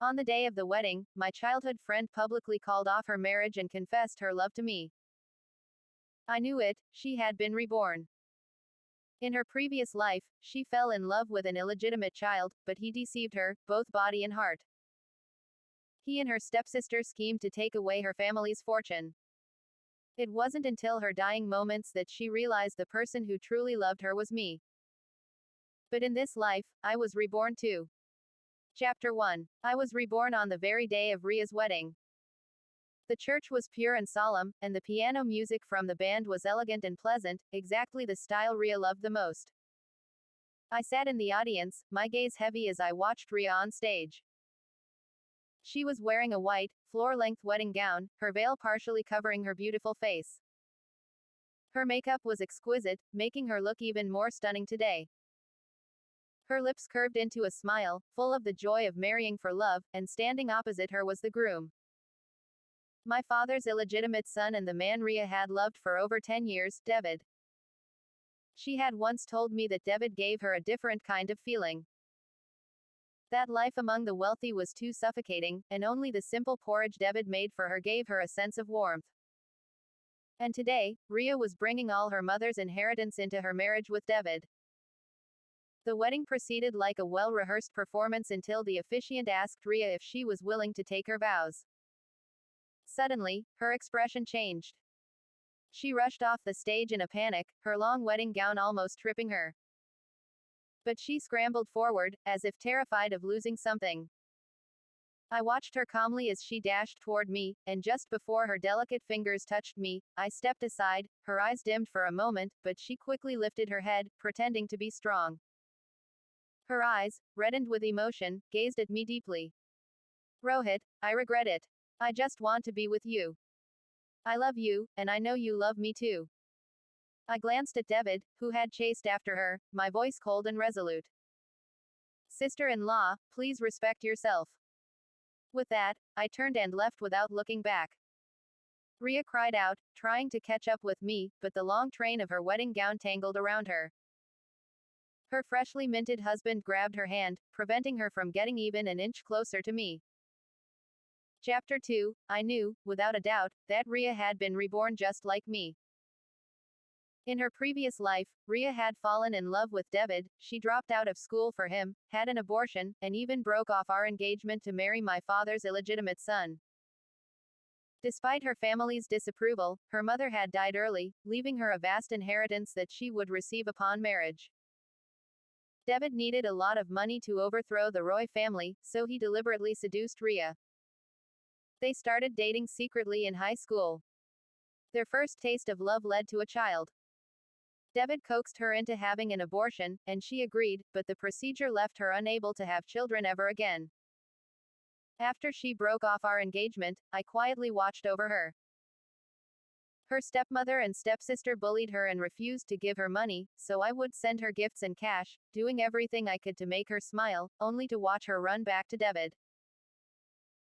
On the day of the wedding, my childhood friend publicly called off her marriage and confessed her love to me. I knew it, she had been reborn. In her previous life, she fell in love with an illegitimate child, but he deceived her, both body and heart. He and her stepsister schemed to take away her family's fortune. It wasn't until her dying moments that she realized the person who truly loved her was me. But in this life, I was reborn too. Chapter 1. I was reborn on the very day of Ria's wedding. The church was pure and solemn, and the piano music from the band was elegant and pleasant, exactly the style Ria loved the most. I sat in the audience, my gaze heavy as I watched Ria on stage. She was wearing a white, floor-length wedding gown, her veil partially covering her beautiful face. Her makeup was exquisite, making her look even more stunning today. Her lips curved into a smile, full of the joy of marrying for love, and standing opposite her was the groom. My father's illegitimate son and the man Ria had loved for over 10 years, David. She had once told me that David gave her a different kind of feeling. That life among the wealthy was too suffocating, and only the simple porridge David made for her gave her a sense of warmth. And today, Ria was bringing all her mother's inheritance into her marriage with David. The wedding proceeded like a well-rehearsed performance until the officiant asked Ria if she was willing to take her vows. Suddenly, her expression changed. She rushed off the stage in a panic, her long wedding gown almost tripping her. But she scrambled forward, as if terrified of losing something. I watched her calmly as she dashed toward me, and just before her delicate fingers touched me, I stepped aside, her eyes dimmed for a moment, but she quickly lifted her head, pretending to be strong. Her eyes, reddened with emotion, gazed at me deeply. Rohit, I regret it. I just want to be with you. I love you, and I know you love me too. I glanced at David, who had chased after her, my voice cold and resolute. Sister-in-law, please respect yourself. With that, I turned and left without looking back. Ria cried out, trying to catch up with me, but the long train of her wedding gown tangled around her. Her freshly minted husband grabbed her hand, preventing her from getting even an inch closer to me. Chapter 2. I knew, without a doubt, that Ria had been reborn just like me. In her previous life, Ria had fallen in love with David, she dropped out of school for him, had an abortion, and even broke off our engagement to marry my father's illegitimate son. Despite her family's disapproval, her mother had died early, leaving her a vast inheritance that she would receive upon marriage. David needed a lot of money to overthrow the Roy family, so he deliberately seduced Ria. They started dating secretly in high school. Their first taste of love led to a child. David coaxed her into having an abortion, and she agreed, but the procedure left her unable to have children ever again. After she broke off our engagement, I quietly watched over her. Her stepmother and stepsister bullied her and refused to give her money, so I would send her gifts and cash, doing everything I could to make her smile, only to watch her run back to David.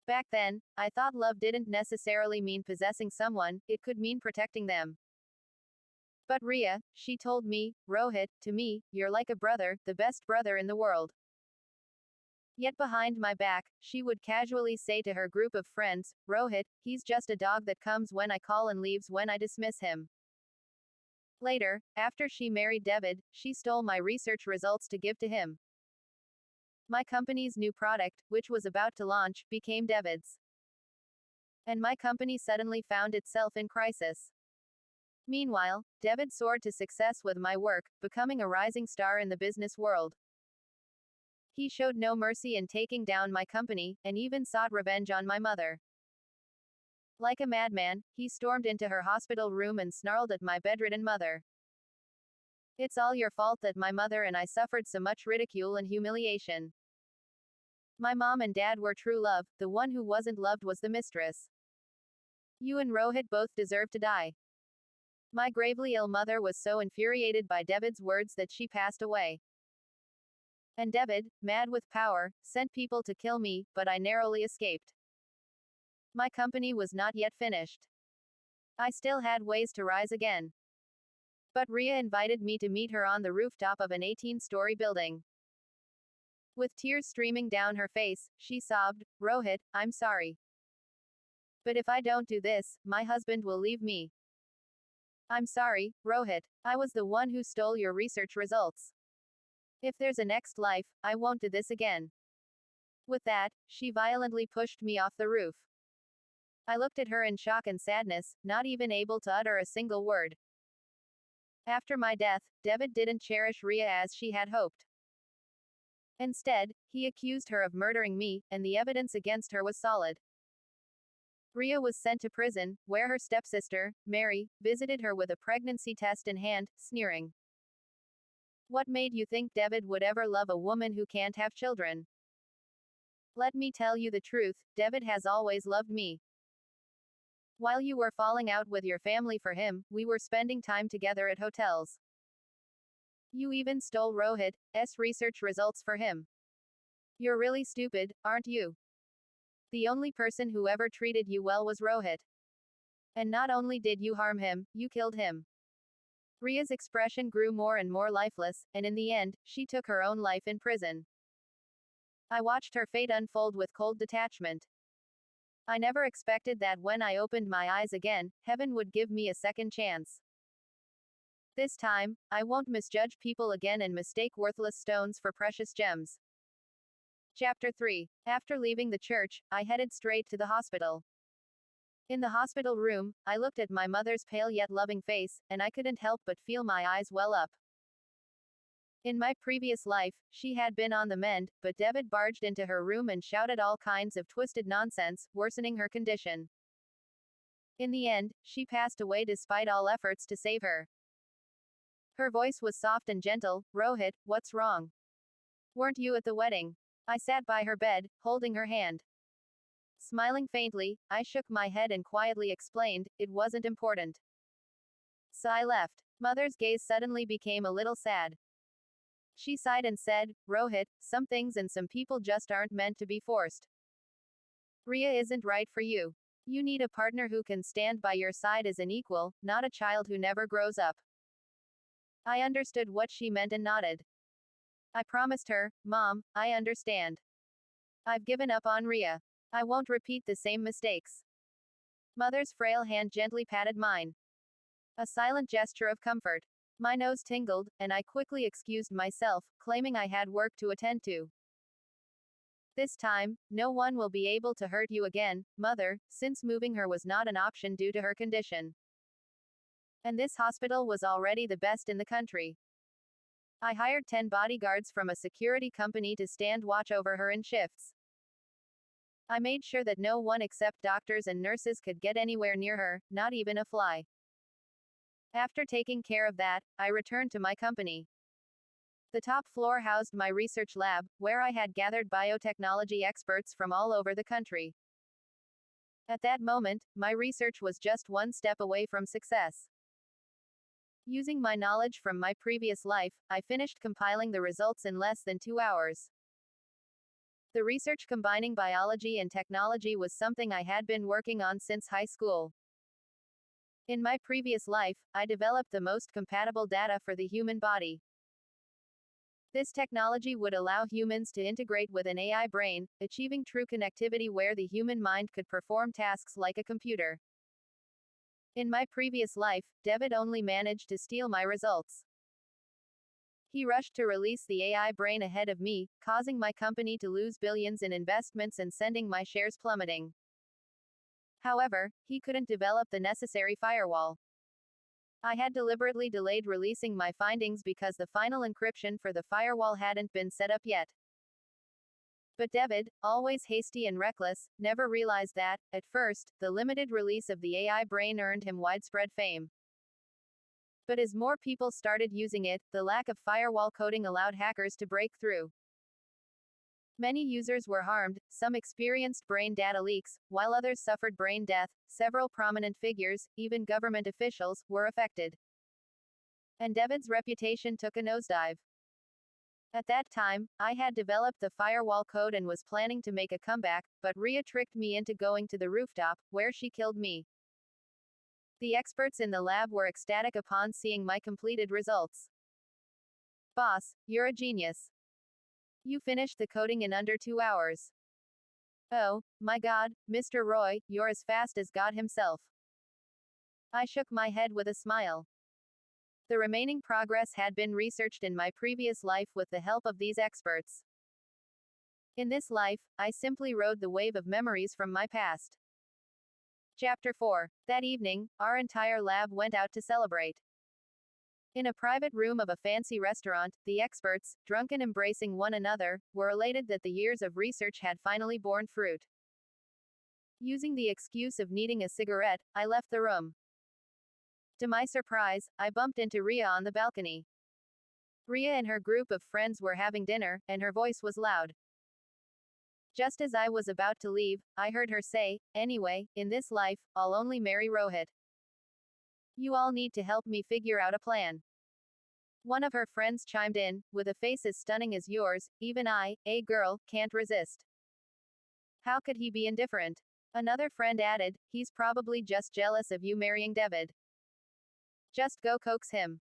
Back then, I thought love didn't necessarily mean possessing someone, it could mean protecting them. But Ria, she told me, Rohit, to me, you're like a brother, the best brother in the world. Yet behind my back, she would casually say to her group of friends, Rohit, he's just a dog that comes when I call and leaves when I dismiss him. Later, after she married David, she stole my research results to give to him. My company's new product, which was about to launch, became David's. And my company suddenly found itself in crisis. Meanwhile, David soared to success with my work, becoming a rising star in the business world. He showed no mercy in taking down my company, and even sought revenge on my mother. Like a madman, he stormed into her hospital room and snarled at my bedridden mother. It's all your fault that my mother and I suffered so much ridicule and humiliation. My mom and dad were true love, the one who wasn't loved was the mistress. You and Rohit both deserve to die. My gravely ill mother was so infuriated by David's words that she passed away. And David, mad with power, sent people to kill me, but I narrowly escaped. My company was not yet finished. I still had ways to rise again. But Ria invited me to meet her on the rooftop of an 18-story building. With tears streaming down her face, she sobbed, Rohit, I'm sorry. But if I don't do this, my husband will leave me. I'm sorry, Rohit. I was the one who stole your research results. If there's a next life, I won't do this again. With that, she violently pushed me off the roof. I looked at her in shock and sadness, not even able to utter a single word. After my death, David didn't cherish Ria as she had hoped. Instead, he accused her of murdering me, and the evidence against her was solid. Ria was sent to prison, where her stepsister, Mary, visited her with a pregnancy test in hand, sneering. What made you think David would ever love a woman who can't have children? Let me tell you the truth, David has always loved me. While you were falling out with your family for him, we were spending time together at hotels. You even stole Rohit's research results for him. You're really stupid, aren't you? The only person who ever treated you well was Rohit. And not only did you harm him, you killed him. Ria's expression grew more and more lifeless, and in the end, she took her own life in prison. I watched her fate unfold with cold detachment. I never expected that when I opened my eyes again, heaven would give me a second chance. This time, I won't misjudge people again and mistake worthless stones for precious gems. Chapter 3. After leaving the church, I headed straight to the hospital. In the hospital room, I looked at my mother's pale yet loving face, and I couldn't help but feel my eyes well up. In my previous life, she had been on the mend, but David barged into her room and shouted all kinds of twisted nonsense, worsening her condition. In the end, she passed away despite all efforts to save her. Her voice was soft and gentle. Rohit, what's wrong? Weren't you at the wedding? I sat by her bed, holding her hand. Smiling faintly, I shook my head and quietly explained, it wasn't important. So I left. Mother's gaze suddenly became a little sad. She sighed and said, Rohit, some things and some people just aren't meant to be forced. Ria isn't right for you. You need a partner who can stand by your side as an equal, not a child who never grows up. I understood what she meant and nodded. I promised her, Mom, I understand. I've given up on Ria. I won't repeat the same mistakes. Mother's frail hand gently patted mine. A silent gesture of comfort. My nose tingled, and I quickly excused myself, claiming I had work to attend to. This time, no one will be able to hurt you again, Mother, since moving her was not an option due to her condition. And this hospital was already the best in the country. I hired 10 bodyguards from a security company to stand watch over her in shifts. I made sure that no one except doctors and nurses could get anywhere near her, not even a fly. After taking care of that, I returned to my company. The top floor housed my research lab, where I had gathered biotechnology experts from all over the country. At that moment, my research was just one step away from success. Using my knowledge from my previous life, I finished compiling the results in less than 2 hours. The research combining biology and technology was something I had been working on since high school. In my previous life, I developed the most compatible data for the human body. This technology would allow humans to integrate with an AI brain, achieving true connectivity where the human mind could perform tasks like a computer. In my previous life, David only managed to steal my results. He rushed to release the AI brain ahead of me, causing my company to lose billions in investments and sending my shares plummeting. However, he couldn't develop the necessary firewall. I had deliberately delayed releasing my findings because the final encryption for the firewall hadn't been set up yet. But David, always hasty and reckless, never realized that, at first, the limited release of the AI brain earned him widespread fame. But as more people started using it, the lack of firewall coding allowed hackers to break through. Many users were harmed, some experienced brain data leaks, while others suffered brain death. Several prominent figures, even government officials, were affected. And David's reputation took a nosedive. At that time, I had developed the firewall code and was planning to make a comeback, but Ria tricked me into going to the rooftop, where she killed me. The experts in the lab were ecstatic upon seeing my completed results. Boss, you're a genius. You finished the coding in under 2 hours. Oh, my God, Mr. Roy, you're as fast as God himself. I shook my head with a smile. The remaining progress had been researched in my previous life with the help of these experts. In this life, I simply rode the wave of memories from my past. Chapter 4. That evening, our entire lab went out to celebrate. In a private room of a fancy restaurant, the experts, drunk and embracing one another, were elated that the years of research had finally borne fruit. Using the excuse of needing a cigarette, I left the room. To my surprise, I bumped into Ria on the balcony. Ria and her group of friends were having dinner, and her voice was loud. Just as I was about to leave, I heard her say, "Anyway, in this life, I'll only marry Rohit. You all need to help me figure out a plan." One of her friends chimed in, "With a face as stunning as yours, even I, a girl, can't resist. How could he be indifferent?" Another friend added, "He's probably just jealous of you marrying David. Just go coax him.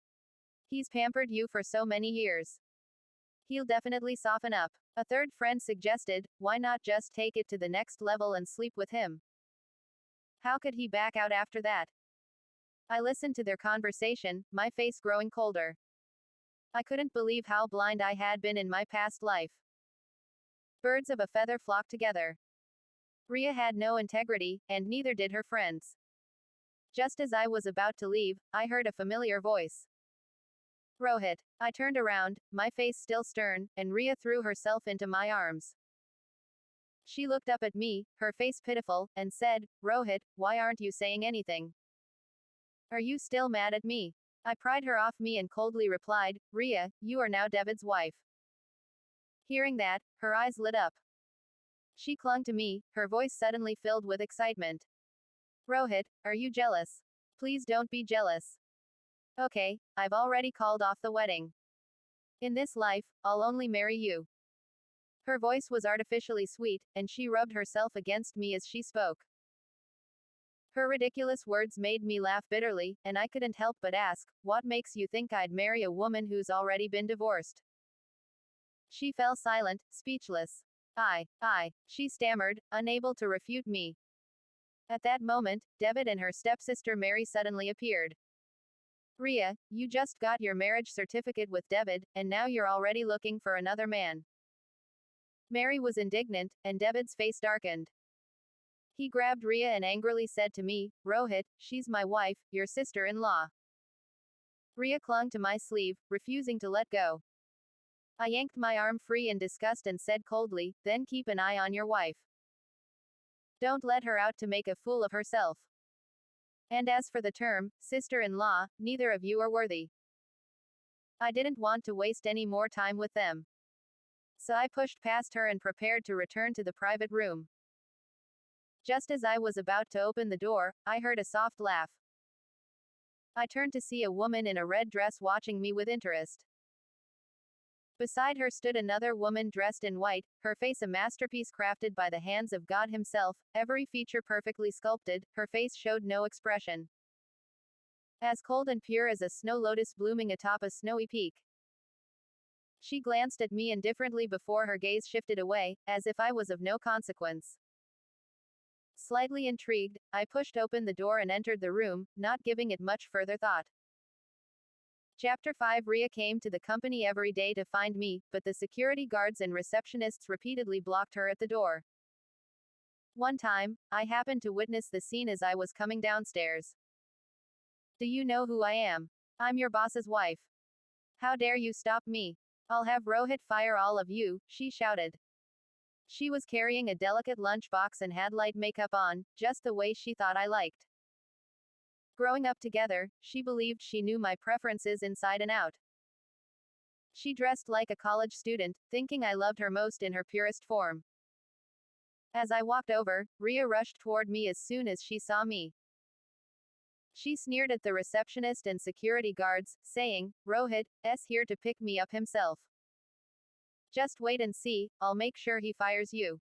He's pampered you for so many years. He'll definitely soften up." A third friend suggested, "Why not just take it to the next level and sleep with him? How could he back out after that?" I listened to their conversation, my face growing colder. I couldn't believe how blind I had been in my past life. Birds of a feather flock together. Ria had no integrity, and neither did her friends. Just as I was about to leave, I heard a familiar voice. "Rohit." I turned around, my face still stern, and Ria threw herself into my arms. She looked up at me, her face pitiful, and said, "Rohit, why aren't you saying anything? Are you still mad at me?" I pried her off me and coldly replied, "Ria, you are now David's wife." Hearing that, her eyes lit up. She clung to me, her voice suddenly filled with excitement. "Rohit, are you jealous? Please don't be jealous. Okay, I've already called off the wedding. In this life, I'll only marry you." Her voice was artificially sweet, and she rubbed herself against me as she spoke. Her ridiculous words made me laugh bitterly, and I couldn't help but ask, "What makes you think I'd marry a woman who's already been divorced?" She fell silent, speechless. She stammered, unable to refute me. At that moment, David and her stepsister Mary suddenly appeared. "Ria, you just got your marriage certificate with David, and now you're already looking for another man." Mary was indignant, and David's face darkened. He grabbed Ria and angrily said to me, "Rohit, she's my wife, your sister-in-law." Ria clung to my sleeve, refusing to let go. I yanked my arm free in disgust and said coldly, "Then keep an eye on your wife. Don't let her out to make a fool of herself. And as for the term, sister-in-law, neither of you are worthy." I didn't want to waste any more time with them. So I pushed past her and prepared to return to the private room. Just as I was about to open the door, I heard a soft laugh. I turned to see a woman in a red dress watching me with interest. Beside her stood another woman dressed in white, her face a masterpiece crafted by the hands of God himself, every feature perfectly sculpted, her face showed no expression. As cold and pure as a snow lotus blooming atop a snowy peak. She glanced at me indifferently before her gaze shifted away, as if I was of no consequence. Slightly intrigued, I pushed open the door and entered the room, not giving it much further thought. Chapter 5. Ria came to the company every day to find me, but the security guards and receptionists repeatedly blocked her at the door. One time, I happened to witness the scene as I was coming downstairs. "Do you know who I am? I'm your boss's wife. How dare you stop me? I'll have Rohit fire all of you," she shouted. She was carrying a delicate lunchbox and had light makeup on, just the way she thought I liked. Growing up together, she believed she knew my preferences inside and out. She dressed like a college student, thinking I loved her most in her purest form. As I walked over, Ria rushed toward me as soon as she saw me. She sneered at the receptionist and security guards, saying, "Rohit's here to pick me up himself. Just wait and see, I'll make sure he fires you."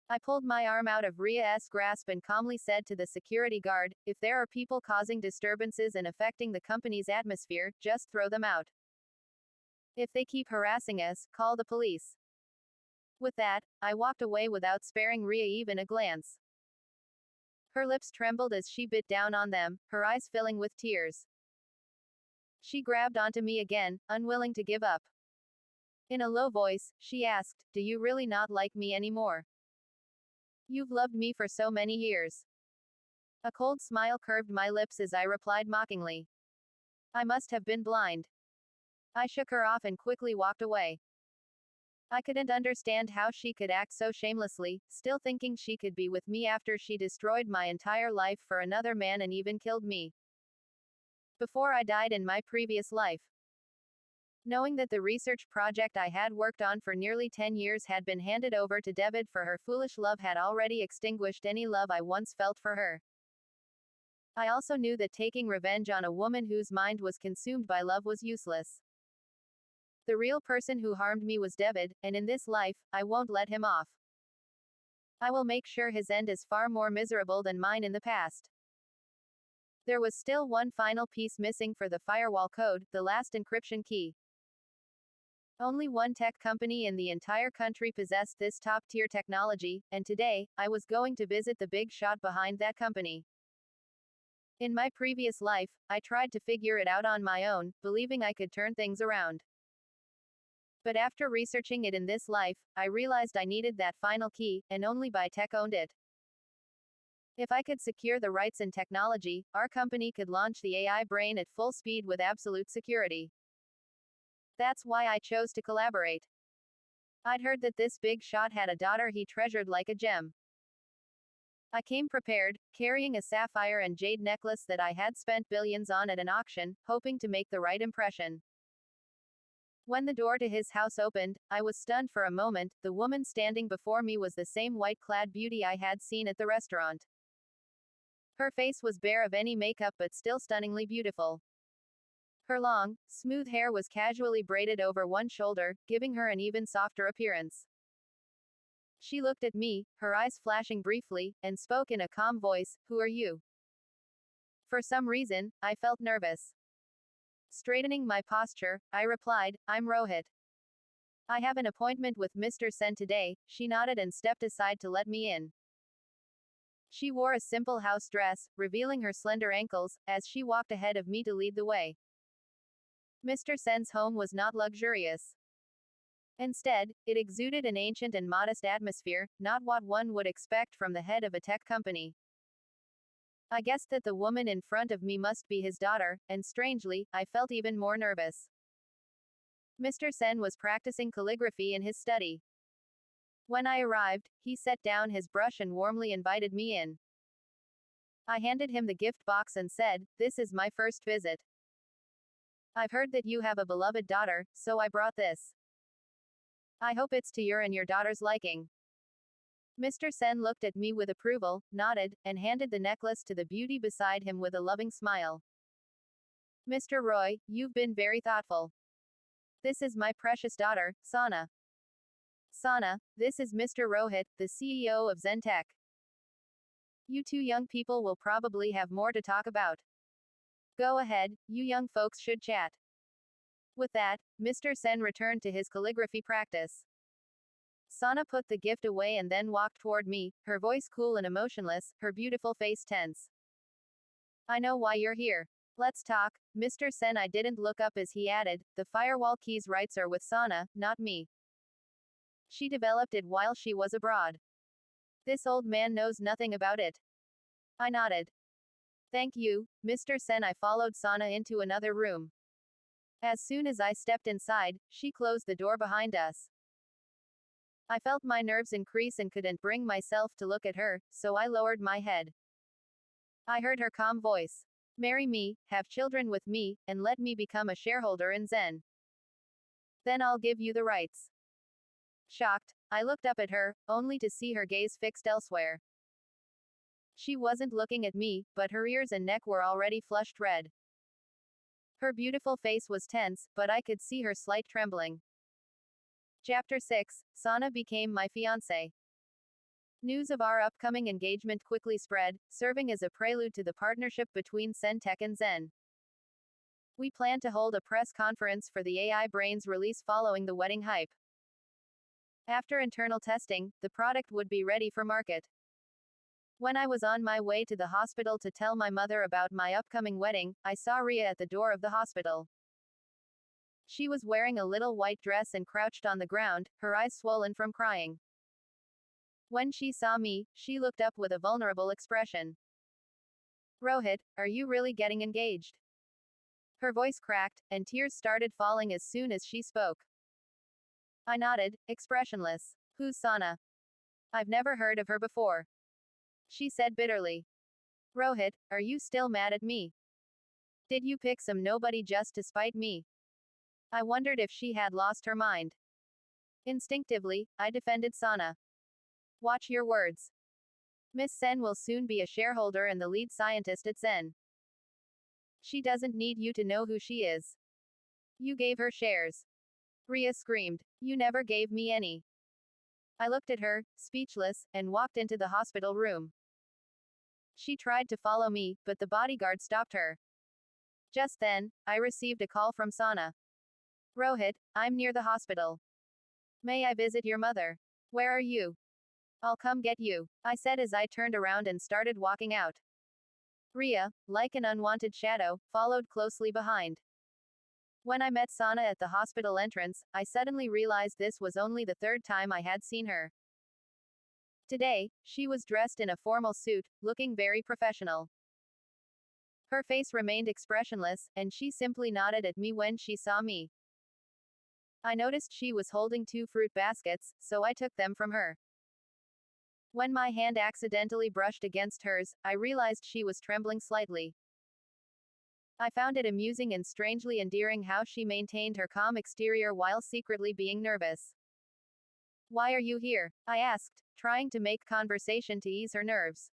I pulled my arm out of Ria's grasp and calmly said to the security guard, "If there are people causing disturbances and affecting the company's atmosphere, just throw them out." If they keep harassing us, call the police. With that, I walked away without sparing Ria even a glance. Her lips trembled as she bit down on them, her eyes filling with tears. She grabbed onto me again, unwilling to give up. In a low voice, she asked, "Do you really not like me anymore? You've loved me for so many years." A cold smile curved my lips as I replied mockingly, "I must have been blind." I shook her off and quickly walked away. I couldn't understand how she could act so shamelessly, still thinking she could be with me after she destroyed my entire life for another man and even killed me before I died in my previous life. Knowing that the research project I had worked on for nearly 10 years had been handed over to David for her foolish love had already extinguished any love I once felt for her. I also knew that taking revenge on a woman whose mind was consumed by love was useless. The real person who harmed me was David, and in this life, I won't let him off. I will make sure his end is far more miserable than mine in the past. There was still one final piece missing for the firewall code, the last encryption key. Only one tech company in the entire country possessed this top-tier technology, and today, I was going to visit the big shot behind that company. In my previous life, I tried to figure it out on my own, believing I could turn things around. But after researching it in this life, I realized I needed that final key, and only Tech owned it. If I could secure the rights and technology, our company could launch the AI brain at full speed with absolute security. That's why I chose to collaborate. I'd heard that this big shot had a daughter he treasured like a gem. I came prepared, carrying a sapphire and jade necklace that I had spent billions on at an auction, hoping to make the right impression. When the door to his house opened, I was stunned for a moment. The woman standing before me was the same white-clad beauty I had seen at the restaurant. Her face was bare of any makeup but still stunningly beautiful. Her long, smooth hair was casually braided over one shoulder, giving her an even softer appearance. She looked at me, her eyes flashing briefly, and spoke in a calm voice, "Who are you?" For some reason, I felt nervous. Straightening my posture, I replied, "I'm Rohit. I have an appointment with Mr. Sen today." She nodded and stepped aside to let me in. She wore a simple house dress, revealing her slender ankles, as she walked ahead of me to lead the way. Mr. Sen's home was not luxurious. Instead, it exuded an ancient and modest atmosphere, not what one would expect from the head of a tech company. I guessed that the woman in front of me must be his daughter, and strangely, I felt even more nervous. Mr. Sen was practicing calligraphy in his study. When I arrived, he set down his brush and warmly invited me in. I handed him the gift box and said, "This is my first visit. I've heard that you have a beloved daughter, so I brought this. I hope it's to your and your daughter's liking." Mr. Sen looked at me with approval, nodded, and handed the necklace to the beauty beside him with a loving smile. "Mr. Roy, you've been very thoughtful. This is my precious daughter, Sana. Sana, this is Mr. Rohit, the CEO of Zentech. You two young people will probably have more to talk about. Go ahead, you young folks should chat." With that, Mr. Sen returned to his calligraphy practice. Sana put the gift away and then walked toward me, her voice cool and emotionless, her beautiful face tense. "I know why you're here. Let's talk, Mr. Sen." I didn't look up as he added, "The firewall key's rights are with Sana, not me. She developed it while she was abroad. This old man knows nothing about it." I nodded. "Thank you, Mr. Sen." I followed Sana into another room. As soon as I stepped inside, she closed the door behind us. I felt my nerves increase and couldn't bring myself to look at her, so I lowered my head. I heard her calm voice. "Marry me, have children with me, and let me become a shareholder in Zen. Then I'll give you the rights." Shocked, I looked up at her, only to see her gaze fixed elsewhere. She wasn't looking at me, but her ears and neck were already flushed red. Her beautiful face was tense, but I could see her slight trembling. Chapter 6, Sana became my fiancé. News of our upcoming engagement quickly spread, serving as a prelude to the partnership between Zentech and Zen. We plan to hold a press conference for the AI brains release following the wedding hype. After internal testing, the product would be ready for market. When I was on my way to the hospital to tell my mother about my upcoming wedding, I saw Ria at the door of the hospital. She was wearing a little white dress and crouched on the ground, her eyes swollen from crying. When she saw me, she looked up with a vulnerable expression. Rohit, are you really getting engaged? Her voice cracked, and tears started falling as soon as she spoke. I nodded, expressionless. Who's Sana? I've never heard of her before. She said bitterly. Rohit, are you still mad at me? Did you pick some nobody just to spite me? I wondered if she had lost her mind. Instinctively, I defended Sana. Watch your words. Miss Sen will soon be a shareholder and the lead scientist at Zen. She doesn't need you to know who she is. You gave her shares. Ria screamed. You never gave me any. I looked at her, speechless, and walked into the hospital room. She tried to follow me, but the bodyguard stopped her. Just then, I received a call from Sana. Rohit, I'm near the hospital. May I visit your mother? Where are you? I'll come get you, I said as I turned around and started walking out. Ria, like an unwanted shadow, followed closely behind. When I met Sana at the hospital entrance, I suddenly realized this was only the third time I had seen her. Today, she was dressed in a formal suit, looking very professional. Her face remained expressionless, and she simply nodded at me when she saw me. I noticed she was holding 2 fruit baskets, so I took them from her. When my hand accidentally brushed against hers, I realized she was trembling slightly. I found it amusing and strangely endearing how she maintained her calm exterior while secretly being nervous. Why are you here? I asked, trying to make conversation to ease her nerves.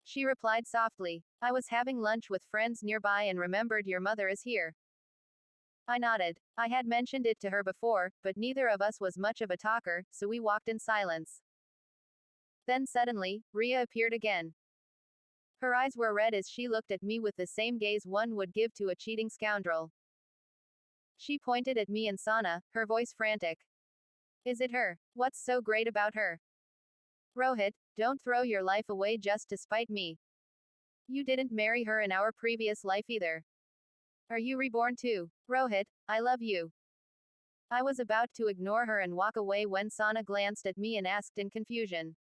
She replied softly, I was having lunch with friends nearby and remembered your mother is here. I nodded. I had mentioned it to her before, but neither of us was much of a talker, so we walked in silence. Then suddenly, Ria appeared again. Her eyes were red as she looked at me with the same gaze one would give to a cheating scoundrel. She pointed at me and Sana, her voice frantic. Is it her? What's so great about her? Rohit, don't throw your life away just to spite me. You didn't marry her in our previous life either. Are you reborn too? Rohit, I love you. I was about to ignore her and walk away when Sana glanced at me and asked in confusion.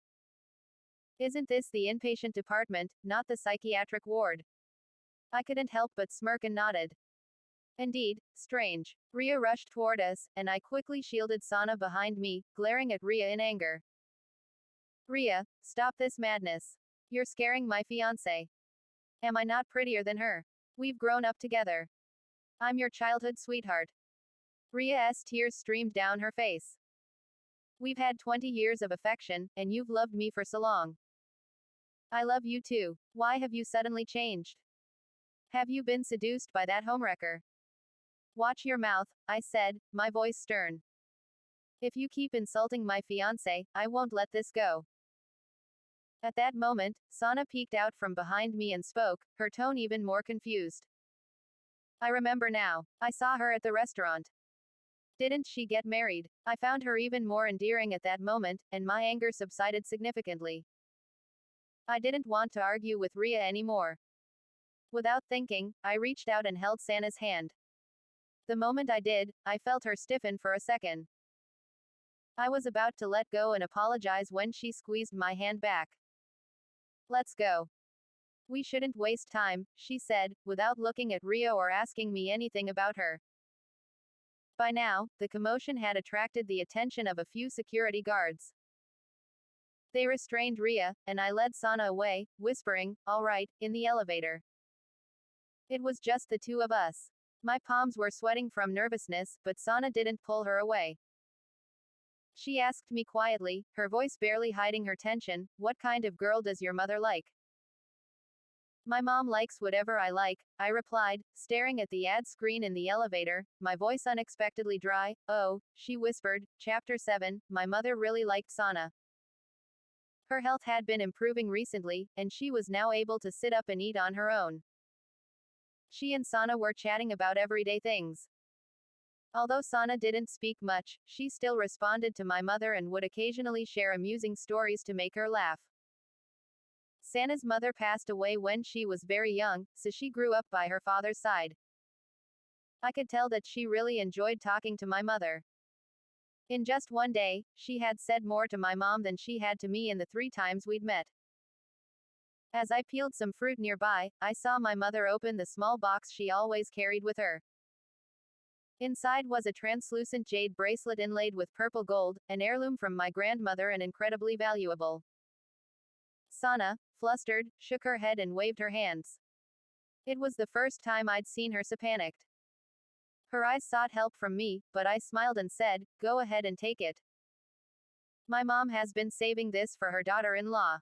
Isn't this the inpatient department, not the psychiatric ward? I couldn't help but smirk and nodded. Indeed, strange. Ria rushed toward us, and I quickly shielded Sana behind me, glaring at Ria in anger. Ria, stop this madness. You're scaring my fiancé. Am I not prettier than her? We've grown up together. I'm your childhood sweetheart. Ria's tears streamed down her face. We've had 20 years of affection, and you've loved me for so long. I love you too. Why have you suddenly changed? Have you been seduced by that homewrecker? Watch your mouth, I said, my voice stern. If you keep insulting my fiancé, I won't let this go. At that moment, Sana peeked out from behind me and spoke, her tone even more confused. I remember now. I saw her at the restaurant. Didn't she get married? I found her even more endearing at that moment, and my anger subsided significantly. I didn't want to argue with Ria anymore. Without thinking, I reached out and held Sana's hand. The moment I did, I felt her stiffen for a second. I was about to let go and apologize when she squeezed my hand back. Let's go. We shouldn't waste time, she said, without looking at Ria or asking me anything about her. By now, the commotion had attracted the attention of a few security guards. They restrained Ria, and I led Sana away, whispering, all right, in the elevator. It was just the two of us. My palms were sweating from nervousness, but Sana didn't pull her away. She asked me quietly, her voice barely hiding her tension, what kind of girl does your mother like? My mom likes whatever I like, I replied, staring at the ad screen in the elevator, my voice unexpectedly dry. Oh, she whispered, Chapter 7, my mother really liked Sana. Her health had been improving recently, and she was now able to sit up and eat on her own. She and Sana were chatting about everyday things. Although Sana didn't speak much, she still responded to my mother and would occasionally share amusing stories to make her laugh. Sana's mother passed away when she was very young, so she grew up by her father's side. I could tell that she really enjoyed talking to my mother. In just one day, she had said more to my mom than she had to me in the 3 times we'd met. As I peeled some fruit nearby, I saw my mother open the small box she always carried with her. Inside was a translucent jade bracelet inlaid with purple gold, an heirloom from my grandmother and incredibly valuable. Sana, flustered, shook her head and waved her hands. It was the first time I'd seen her so panicked. Her eyes sought help from me, but I smiled and said, "Go ahead and take it. My mom has been saving this for her daughter-in-law."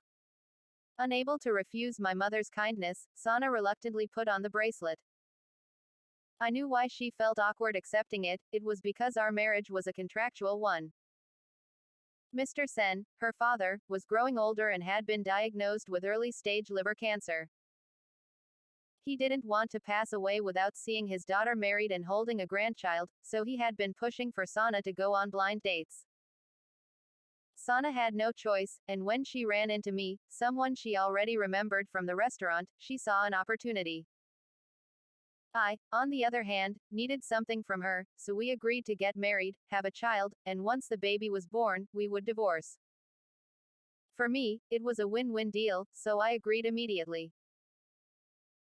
Unable to refuse my mother's kindness, Sana reluctantly put on the bracelet. I knew why she felt awkward accepting it, it was because our marriage was a contractual one. Mr. Sen, her father, was growing older and had been diagnosed with early-stage liver cancer. He didn't want to pass away without seeing his daughter married and holding a grandchild, so he had been pushing for Sana to go on blind dates. Sana had no choice, and when she ran into me, someone she already remembered from the restaurant, she saw an opportunity. I, on the other hand, needed something from her, so we agreed to get married, have a child, and once the baby was born, we would divorce. For me, it was a win-win deal, so I agreed immediately.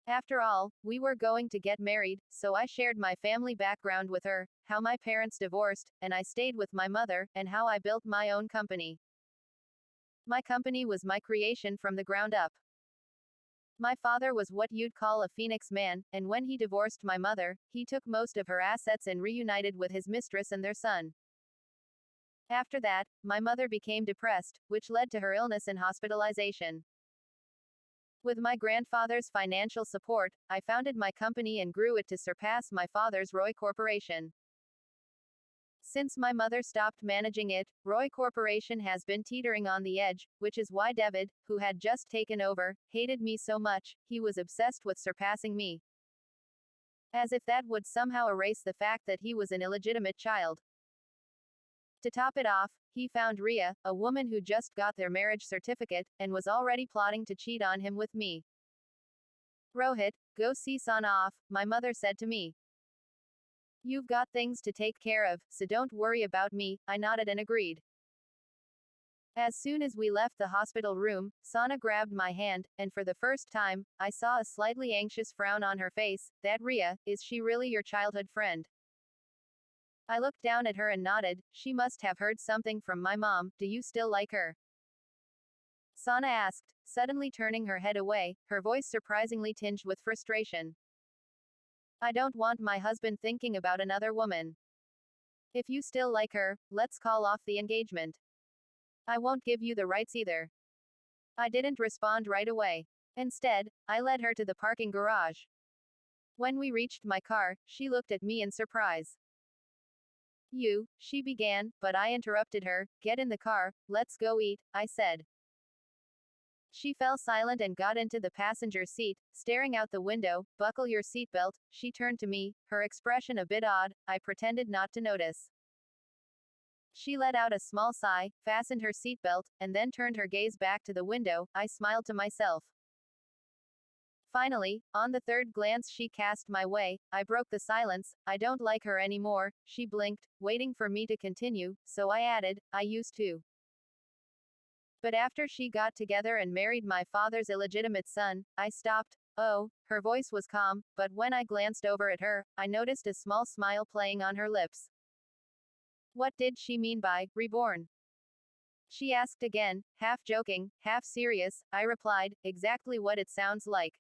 After all, we were going to get married, so I shared my family background with her, how my parents divorced, and I stayed with my mother, and how I built my own company. My company was my creation from the ground up. My father was what you'd call a Phoenix man, and when he divorced my mother, he took most of her assets and reunited with his mistress and their son. After that, my mother became depressed, which led to her illness and hospitalization. With my grandfather's financial support, I founded my company and grew it to surpass my father's Roy Corporation. Since my mother stopped managing it, Roy Corporation has been teetering on the edge, which is why David, who had just taken over, hated me so much, he was obsessed with surpassing me. As if that would somehow erase the fact that he was an illegitimate child. To top it off, he found Ria, a woman who just got their marriage certificate, and was already plotting to cheat on him with me. "Rohit, go see Sana off," my mother said to me. "You've got things to take care of, so don't worry about me," I nodded and agreed. As soon as we left the hospital room, Sana grabbed my hand, and for the first time, I saw a slightly anxious frown on her face. "That Ria, is she really your childhood friend?" I looked down at her and nodded. She must have heard something from my mom. "Do you still like her?" Sana asked, suddenly turning her head away, her voice surprisingly tinged with frustration. "I don't want my husband thinking about another woman. If you still like her, let's call off the engagement. I won't give you the rights either." I didn't respond right away. Instead, I led her to the parking garage. When we reached my car, she looked at me in surprise. She began, but I interrupted her. "Get in the car, let's go eat," I said. She fell silent and got into the passenger seat, staring out the window. "Buckle your seatbelt," she turned to me, her expression a bit odd. I pretended not to notice. She let out a small sigh, fastened her seatbelt, and then turned her gaze back to the window. I smiled to myself. Finally, on the third glance she cast my way, I broke the silence. "I don't like her anymore," she blinked, waiting for me to continue, so I added, "I used to. But after she got together and married my father's illegitimate son, I stopped." "Oh," her voice was calm, but when I glanced over at her, I noticed a small smile playing on her lips. "What did she mean by reborn?" she asked again, half joking, half serious. I replied, "Exactly what it sounds like.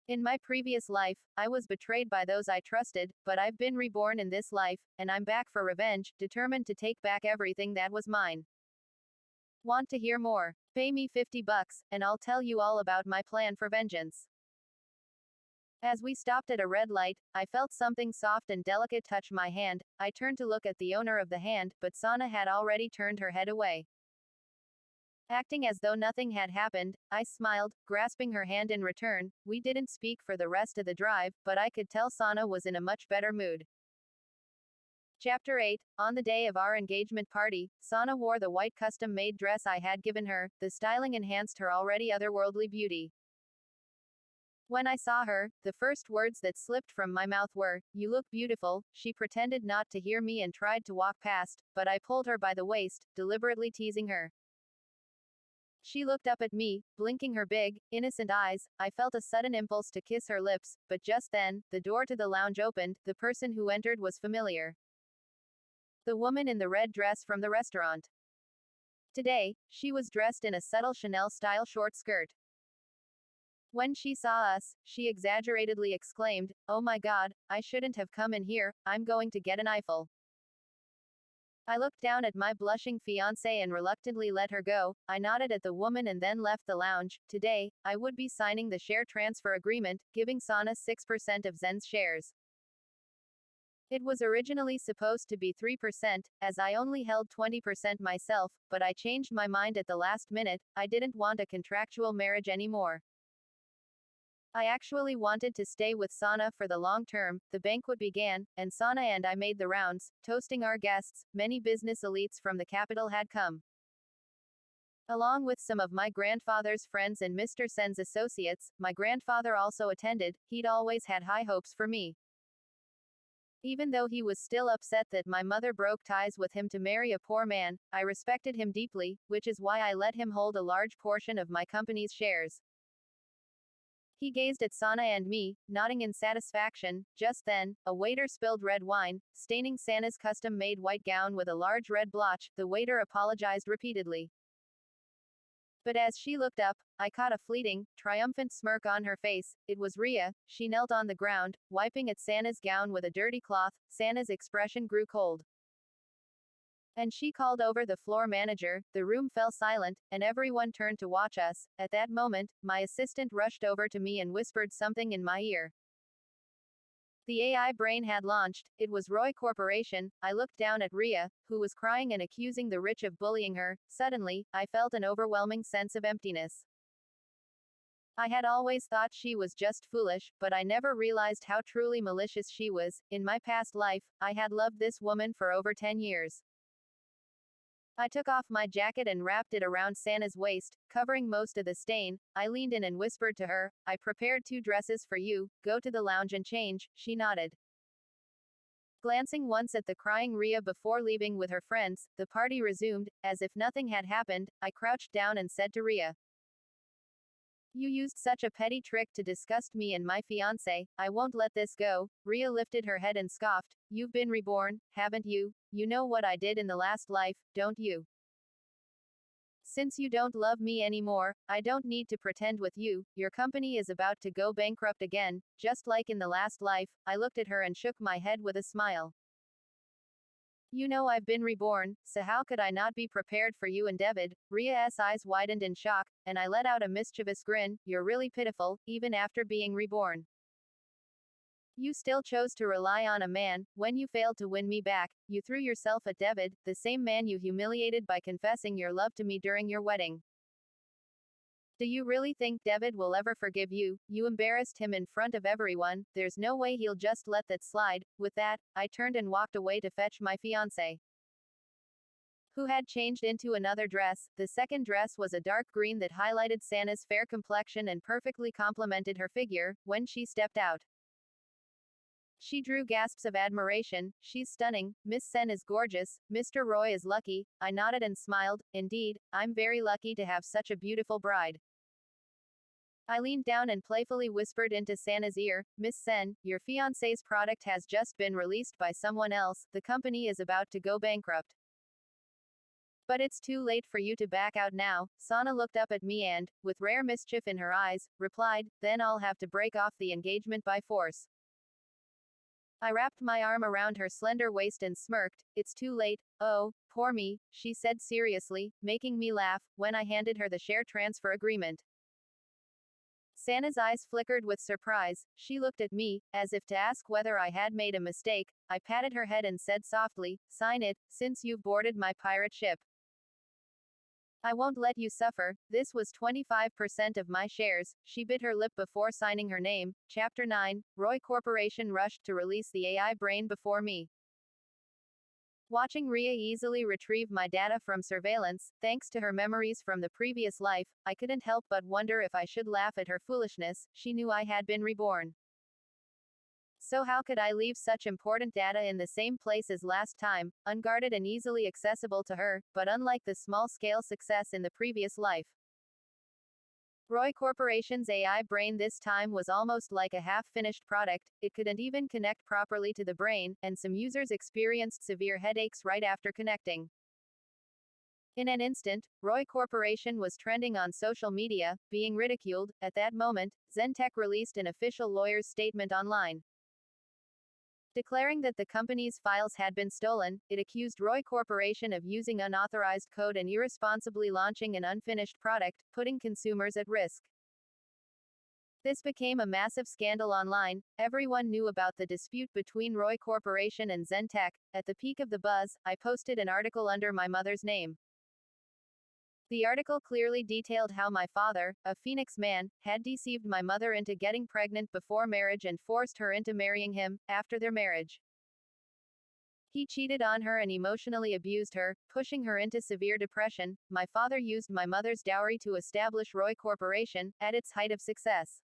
In my previous life, I was betrayed by those I trusted, but I've been reborn in this life, and I'm back for revenge, determined to take back everything that was mine. Want to hear more? Pay me $50, and I'll tell you all about my plan for vengeance." As we stopped at a red light, I felt something soft and delicate touch my hand. I turned to look at the owner of the hand, but Sana had already turned her head away. Acting as though nothing had happened, I smiled, grasping her hand in return. We didn't speak for the rest of the drive, but I could tell Sana was in a much better mood. Chapter 8. On the day of our engagement party, Sana wore the white custom-made dress I had given her. The styling enhanced her already otherworldly beauty. When I saw her, the first words that slipped from my mouth were, "You look beautiful." She pretended not to hear me and tried to walk past, but I pulled her by the waist, deliberately teasing her. She looked up at me, blinking her big, innocent eyes. I felt a sudden impulse to kiss her lips, but just then, the door to the lounge opened. The person who entered was familiar. The woman in the red dress from the restaurant. Today, she was dressed in a subtle Chanel-style short skirt. When she saw us, she exaggeratedly exclaimed, "Oh my god, I shouldn't have come in here, I'm going to get an Eiffel." I looked down at my blushing fiancé and reluctantly let her go. I nodded at the woman and then left the lounge. Today, I would be signing the share transfer agreement, giving Sana 6% of Zen's shares. It was originally supposed to be 3%, as I only held 20% myself, but I changed my mind at the last minute. I didn't want a contractual marriage anymore. I actually wanted to stay with Sana for the long term. The banquet began, and Sana and I made the rounds, toasting our guests. Many business elites from the capital had come. Along with some of my grandfather's friends and Mr. Sen's associates, my grandfather also attended. He'd always had high hopes for me. Even though he was still upset that my mother broke ties with him to marry a poor man, I respected him deeply, which is why I let him hold a large portion of my company's shares. He gazed at Sana and me, nodding in satisfaction. Just then, a waiter spilled red wine, staining Sana's custom-made white gown with a large red blotch. The waiter apologized repeatedly. But as she looked up, I caught a fleeting, triumphant smirk on her face. It was Ria. She knelt on the ground, wiping at Sana's gown with a dirty cloth. Sana's expression grew cold. And she called over the floor manager. The room fell silent, and everyone turned to watch us. At that moment, my assistant rushed over to me and whispered something in my ear. The AI brain had launched. It was Roy Corporation. I looked down at Ria, who was crying and accusing the rich of bullying her. Suddenly, I felt an overwhelming sense of emptiness. I had always thought she was just foolish, but I never realized how truly malicious she was. In my past life, I had loved this woman for over 10 years. I took off my jacket and wrapped it around Sana's waist, covering most of the stain. I leaned in and whispered to her, "I prepared 2 dresses for you, go to the lounge and change." She nodded. Glancing once at the crying Ria before leaving with her friends, the party resumed. As if nothing had happened, I crouched down and said to Ria, "You used such a petty trick to disgust me and my fiancé. I won't let this go." Ria lifted her head and scoffed, "You've been reborn, haven't you? You know what I did in the last life, don't you? Since you don't love me anymore, I don't need to pretend with you. Your company is about to go bankrupt again, just like in the last life." I looked at her and shook my head with a smile. "You know I've been reborn, so how could I not be prepared for you and David?" Ria's eyes widened in shock, and I let out a mischievous grin. "You're really pitiful, even after being reborn. You still chose to rely on a man. When you failed to win me back, you threw yourself at David, the same man you humiliated by confessing your love to me during your wedding. Do you really think David will ever forgive you? You embarrassed him in front of everyone. There's no way he'll just let that slide." With that, I turned and walked away to fetch my fiancé, who had changed into another dress. The second dress was a dark green that highlighted Sana's fair complexion and perfectly complemented her figure. When she stepped out, she drew gasps of admiration. "She's stunning. Miss Sen is gorgeous. Mr. Roy is lucky." I nodded and smiled. "Indeed, I'm very lucky to have such a beautiful bride." I leaned down and playfully whispered into Sana's ear, "Miss Sen, your fiancé's product has just been released by someone else. The company is about to go bankrupt. But it's too late for you to back out now." Sana looked up at me and, with rare mischief in her eyes, replied, "Then I'll have to break off the engagement by force." I wrapped my arm around her slender waist and smirked. "It's too late. Oh, poor me," she said seriously, making me laugh, when I handed her the share transfer agreement. Sana's eyes flickered with surprise. She looked at me, as if to ask whether I had made a mistake. I patted her head and said softly, "Sign it, since you've boarded my pirate ship." I won't let you suffer. This was 25% of my shares. She bit her lip before signing her name. Chapter 9. Roy Corporation rushed to release the AI brain before me. Watching Ria easily retrieve my data from surveillance, thanks to her memories from the previous life, I couldn't help but wonder if I should laugh at her foolishness. She knew I had been reborn. So how could I leave such important data in the same place as last time, unguarded and easily accessible to her, but unlike the small-scale success in the previous life? Roy Corporation's AI brain this time was almost like a half-finished product. It couldn't even connect properly to the brain, and some users experienced severe headaches right after connecting. In an instant, Roy Corporation was trending on social media, being ridiculed. At that moment, Zentech released an official lawyer's statement online. Declaring that the company's files had been stolen, it accused Roy Corporation of using unauthorized code and irresponsibly launching an unfinished product, putting consumers at risk. This became a massive scandal online. Everyone knew about the dispute between Roy Corporation and Zentech. At the peak of the buzz, I posted an article under my mother's name. The article clearly detailed how my father, a Phoenix man, had deceived my mother into getting pregnant before marriage and forced her into marrying him after their marriage. He cheated on her and emotionally abused her, pushing her into severe depression. My father used my mother's dowry to establish Roy Corporation at its height of success.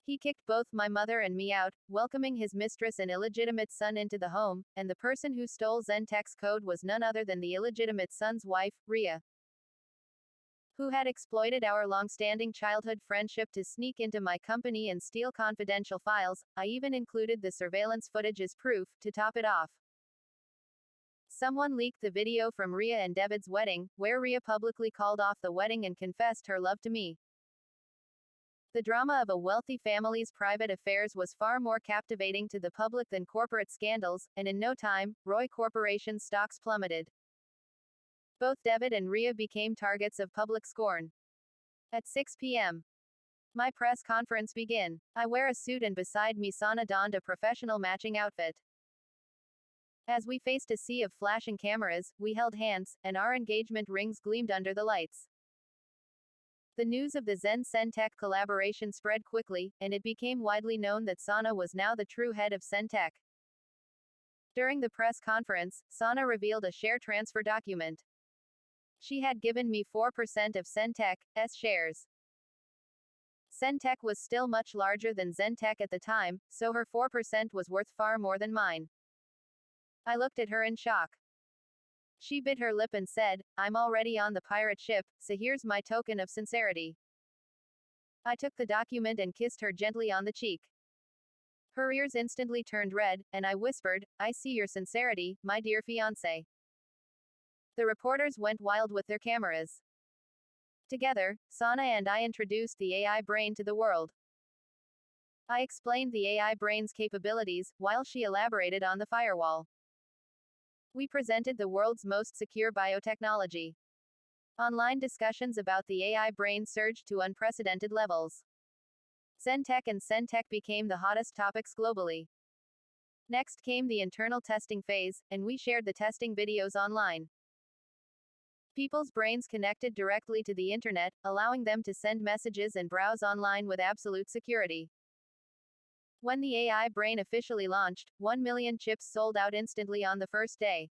He kicked both my mother and me out, welcoming his mistress and illegitimate son into the home, and the person who stole Zentech's code was none other than the illegitimate son's wife, Ria, who had exploited our long-standing childhood friendship to sneak into my company and steal confidential files. I even included the surveillance footage as proof. To top it off, someone leaked the video from Ria and David's wedding, where Ria publicly called off the wedding and confessed her love to me. The drama of a wealthy family's private affairs was far more captivating to the public than corporate scandals, and in no time, Roy Corporation's stocks plummeted. Both David and Ria became targets of public scorn. At 6 p.m., my press conference began. I wear a suit and beside me Sana donned a professional matching outfit. As we faced a sea of flashing cameras, we held hands, and our engagement rings gleamed under the lights. The news of the Zentech collaboration spread quickly, and it became widely known that Sana was now the true head of Zentech. During the press conference, Sana revealed a share transfer document. She had given me 4% of Zentech's shares. Zentech was still much larger than Zentech at the time, so her 4% was worth far more than mine. I looked at her in shock. She bit her lip and said, "I'm already on the pirate ship, so here's my token of sincerity." I took the document and kissed her gently on the cheek. Her ears instantly turned red, and I whispered, "I see your sincerity, my dear fiancé." The reporters went wild with their cameras. Together, Sana and I introduced the AI brain to the world. I explained the AI brain's capabilities, while she elaborated on the firewall. We presented the world's most secure biotechnology. Online discussions about the AI brain surged to unprecedented levels. Zentech and Zentech became the hottest topics globally. Next came the internal testing phase, and we shared the testing videos online. People's brains connected directly to the internet, allowing them to send messages and browse online with absolute security. When the AI brain officially launched, 1 million chips sold out instantly on the first day.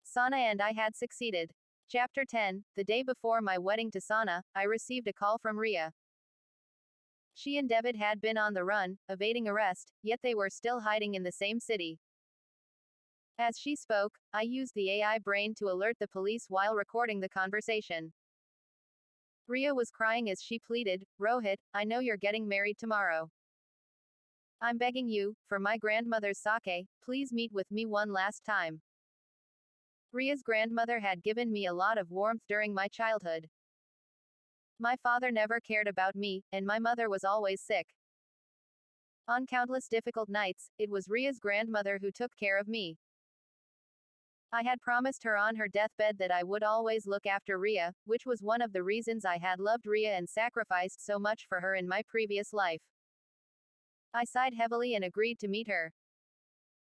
Sana and I had succeeded. Chapter 10. The day before my wedding to Sana, I received a call from Ria. She and David had been on the run, evading arrest, yet they were still hiding in the same city. As she spoke, I used the AI brain to alert the police while recording the conversation. Ria was crying as she pleaded, "Rohit, I know you're getting married tomorrow. I'm begging you, for my grandmother's sake, please meet with me one last time." Ria's grandmother had given me a lot of warmth during my childhood. My father never cared about me, and my mother was always sick. On countless difficult nights, it was Ria's grandmother who took care of me. I had promised her on her deathbed that I would always look after Ria, which was one of the reasons I had loved Ria and sacrificed so much for her in my previous life. I sighed heavily and agreed to meet her.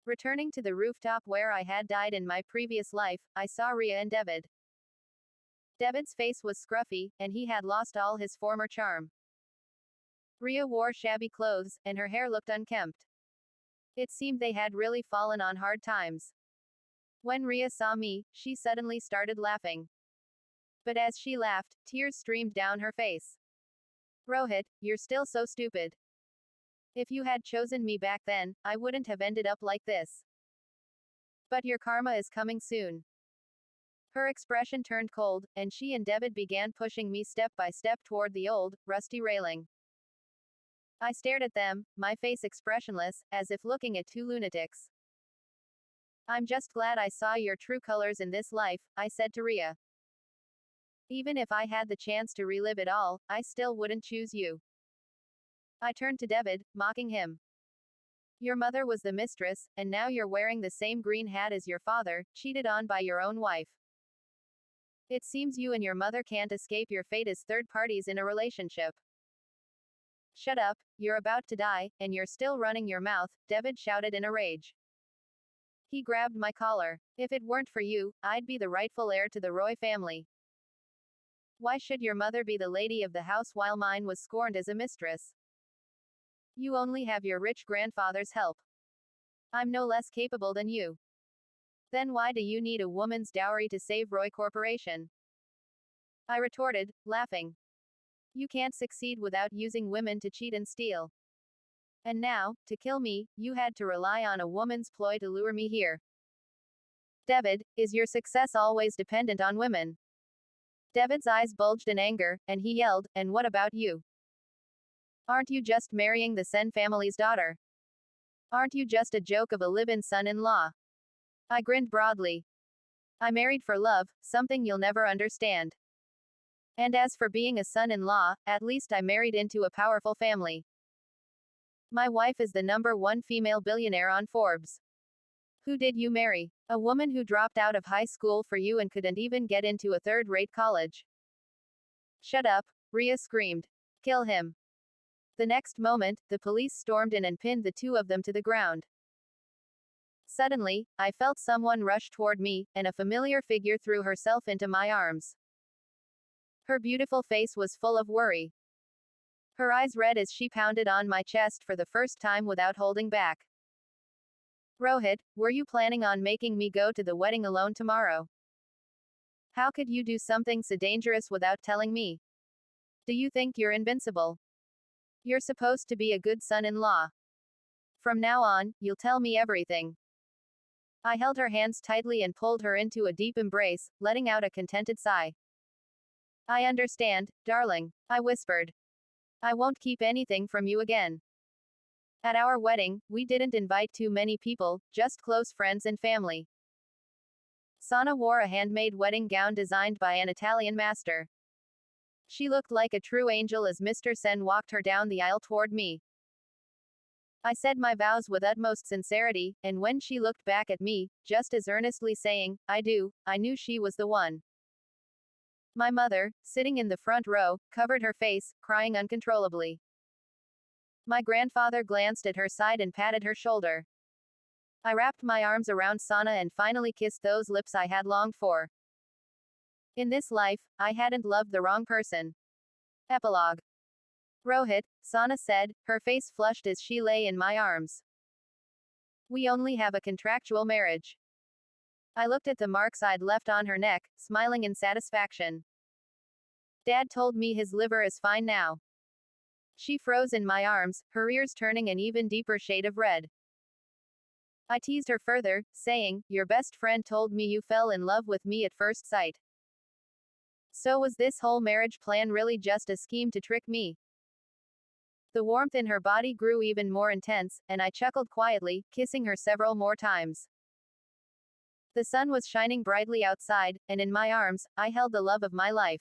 Returning to the rooftop where I had died in my previous life, I saw Ria and David. David's face was scruffy, and he had lost all his former charm. Rhea wore shabby clothes, and her hair looked unkempt. It seemed they had really fallen on hard times. When Rhea saw me, she suddenly started laughing. But as she laughed, tears streamed down her face. Rohit, you're still so stupid. If you had chosen me back then, I wouldn't have ended up like this. But your karma is coming soon. Her expression turned cold, and she and David began pushing me step by step toward the old, rusty railing. I stared at them, my face expressionless, as if looking at two lunatics. I'm just glad I saw your true colors in this life, I said to Rhea. Even if I had the chance to relive it all, I still wouldn't choose you. I turned to David, mocking him. Your mother was the mistress, and now you're wearing the same green hat as your father, cheated on by your own wife. It seems you and your mother can't escape your fate as third parties in a relationship. Shut up, you're about to die, and you're still running your mouth, David shouted in a rage. He grabbed my collar. If it weren't for you, I'd be the rightful heir to the Roy family. Why should your mother be the lady of the house while mine was scorned as a mistress? You only have your rich grandfather's help. I'm no less capable than you. Then why do you need a woman's dowry to save Roy Corporation? I retorted, laughing. You can't succeed without using women to cheat and steal. And now, to kill me, you had to rely on a woman's ploy to lure me here. David, is your success always dependent on women? David's eyes bulged in anger, and he yelled, and what about you? Aren't you just marrying the Sen family's daughter? Aren't you just a joke of a live-in son-in-law? I grinned broadly. I married for love, something you'll never understand. And as for being a son-in-law, at least I married into a powerful family. My wife is the #1 female billionaire on Forbes. Who did you marry? A woman who dropped out of high school for you and couldn't even get into a third-rate college. Shut up, Rhea screamed. Kill him. The next moment, the police stormed in and pinned the two of them to the ground. Suddenly, I felt someone rush toward me, and a familiar figure threw herself into my arms. Her beautiful face was full of worry. Her eyes red as she pounded on my chest for the first time without holding back. Rohit, were you planning on making me go to the wedding alone tomorrow? How could you do something so dangerous without telling me? Do you think you're invincible? You're supposed to be a good son-in-law. From now on, you'll tell me everything. I held her hands tightly and pulled her into a deep embrace, letting out a contented sigh. I understand, darling, I whispered. I won't keep anything from you again. At our wedding, we didn't invite too many people, just close friends and family. Sana wore a handmade wedding gown designed by an Italian master. She looked like a true angel as Mr. Sen walked her down the aisle toward me. I said my vows with utmost sincerity, and when she looked back at me, just as earnestly saying, I do, I knew she was the one. My mother, sitting in the front row, covered her face, crying uncontrollably. My grandfather glanced at her side and patted her shoulder. I wrapped my arms around Sana and finally kissed those lips I had longed for. In this life, I hadn't loved the wrong person. Epilogue. Rohit, Sana said, her face flushed as she lay in my arms. We only have a contractual marriage. I looked at the marks I'd left on her neck, smiling in satisfaction. Dad told me his liver is fine now. She froze in my arms, her ears turning an even deeper shade of red. I teased her further, saying, your best friend told me you fell in love with me at first sight. So was this whole marriage plan really just a scheme to trick me? The warmth in her body grew even more intense, and I chuckled quietly, kissing her several more times. The sun was shining brightly outside, and in my arms, I held the love of my life.